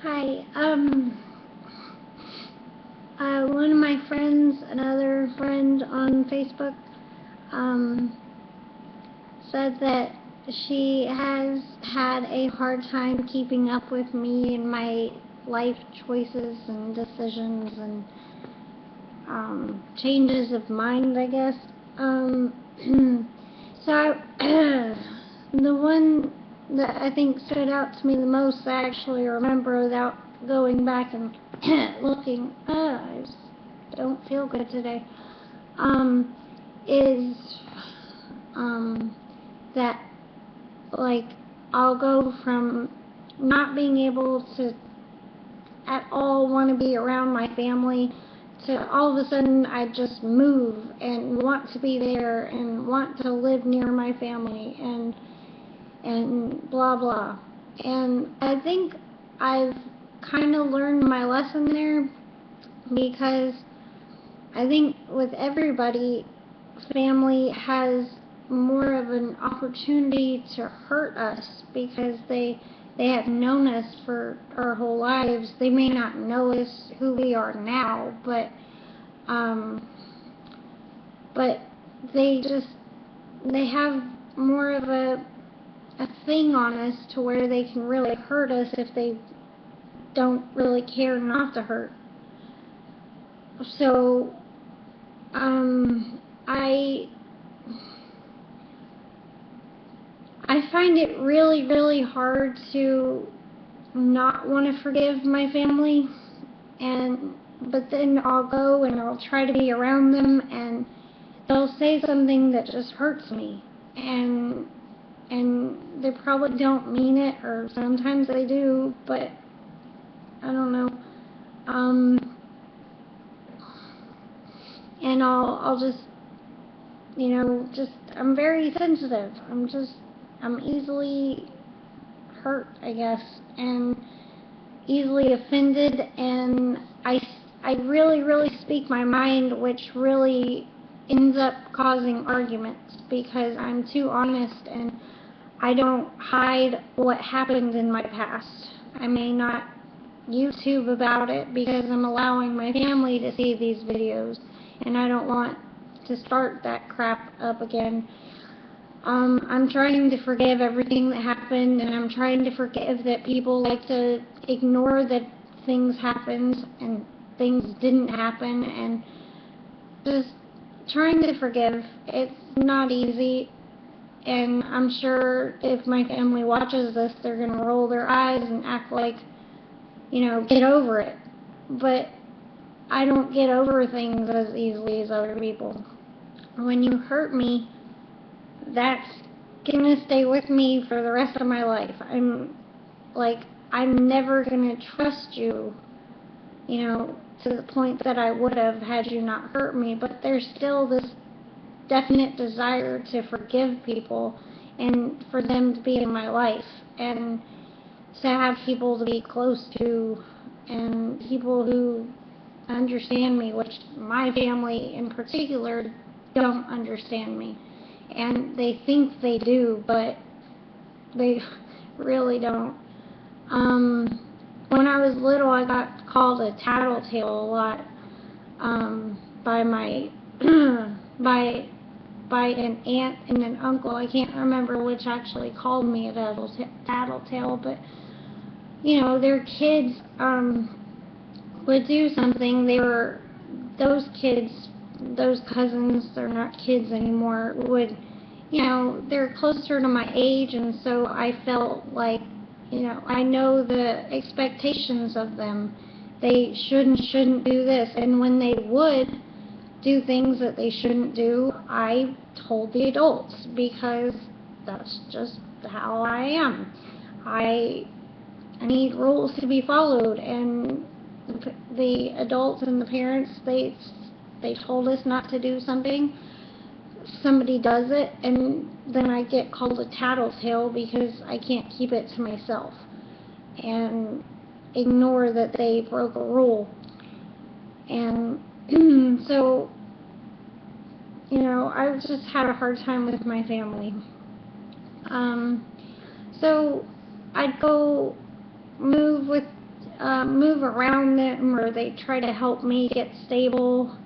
Hi. One of my friends, another friend on Facebook, um, said that she has had a hard time keeping up with me and my life choices and decisions and changes of mind, I guess. So the one that I think stood out to me the most, I actually remember without going back and looking. I just don't feel good today. Is that, like, I'll go from not being able to at all want to be around my family to all of a sudden I just move and want to be there and want to live near my family and blah blah. And I think I've kind of learned my lesson there, because I think with everybody, family has more of an opportunity to hurt us because they have known us for our whole lives. They may not know us who we are now, um, but they have more of a thing on us to where they can really hurt us if they don't really care not to hurt. So I find it really, really hard to not want to forgive my family, but then I'll go and I'll try to be around them, and they'll say something that just hurts me, and they probably don't mean it, or sometimes they do, but I don't know. And I'll just, I'm very sensitive. I'm easily hurt, I guess, and easily offended, and I really, really speak my mind, which really ends up causing arguments because I'm too honest and I don't hide what happened in my past. I may not YouTube about it because I'm allowing my family to see these videos, and I don't want to start that crap up again. I'm trying to forgive everything that happened, and I'm trying to forgive that people like to ignore that things happened and things didn't happen, and just trying to forgive. It's not easy, and I'm sure if my family watches this, they're going to roll their eyes and act like, get over it. But I don't get over things as easily as other people. When you hurt me, that's gonna stay with me for the rest of my life. I'm never gonna trust you, to the point that I would have had you not hurt me, but there's still this definite desire to forgive people and for them to be in my life and to have people to be close to and people who understand me, which my family in particular don't understand me. And they think they do, but they really don't. When I was little, I got called a tattletale a lot, by my by an aunt and an uncle. I can't remember which actually called me a tattletale, but their kids would do something. Those kids, those cousins, they're not kids anymore, would, they're closer to my age, and so I felt like, I know the expectations of them. They shouldn't do this, and when they would do things that they shouldn't do, I told the adults, because that's just how I am. I need rules to be followed, and the adults and the parents, they told us not to do something. Somebody does it, and then I get called a tattletale because I can't keep it to myself and ignore that they broke a rule. And so, I've just had a hard time with my family. So I'd go move with move around them, or they try to help me get stable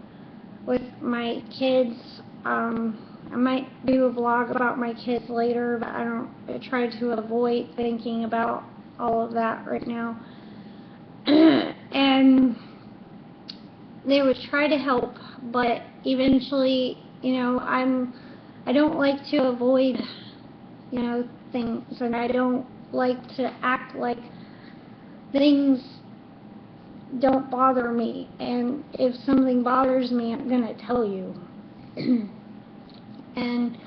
with my kids. I might do a vlog about my kids later, but I try to avoid thinking about all of that right now. And they would try to help, but eventually, you know, I don't like to avoid, you know, things, and I don't like to act like things don't bother me, and if something bothers me, I'm gonna tell you. And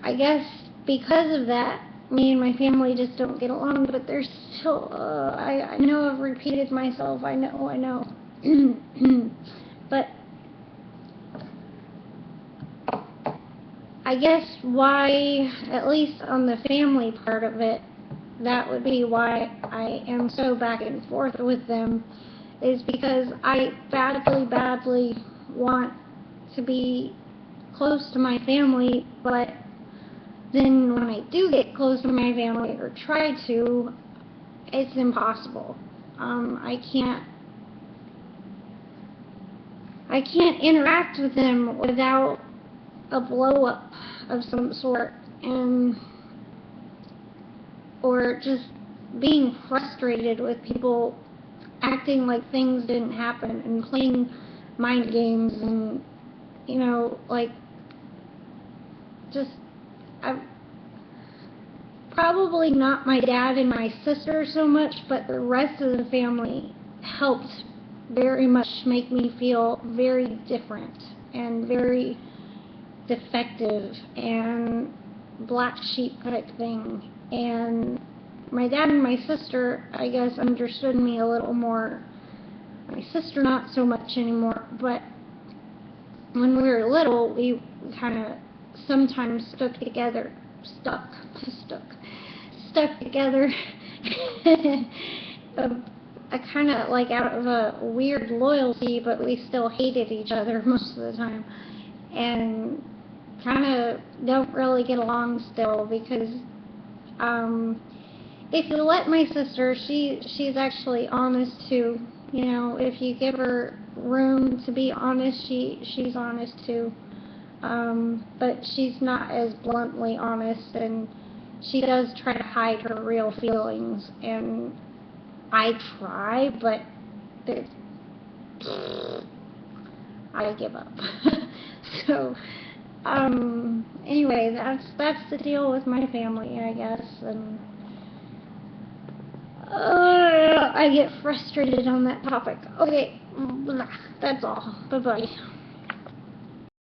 I guess because of that, me and my family just don't get along, but there's still, I know I've repeated myself, I know. But I guess why, at least on the family part of it, that would be why I am so back and forth with them, is because I badly want to be close to my family, but then when I do get close to my family, or try to, it's impossible. I can't interact with them without a blow up of some sort, or just being frustrated with people acting like things didn't happen and playing mind games, and, you know, like, just, probably not my dad and my sister so much, but the rest of the family helped very much make me feel very different and very defective and black sheep type thing. And my dad and my sister, I guess, understood me a little more. My sister not so much anymore, but when we were little, we kind of sometimes stuck together, I kind of like out of a weird loyalty, but we still hated each other most of the time, and kind of don't really get along still, because if you let my sister, she's actually honest too. You know, if you give her room to be honest, she's honest too. But she's not as bluntly honest, and she does try to hide her real feelings, and I try, but I give up. So, anyway, that's the deal with my family, I guess, and I get frustrated on that topic. Okay, that's all. Bye-bye.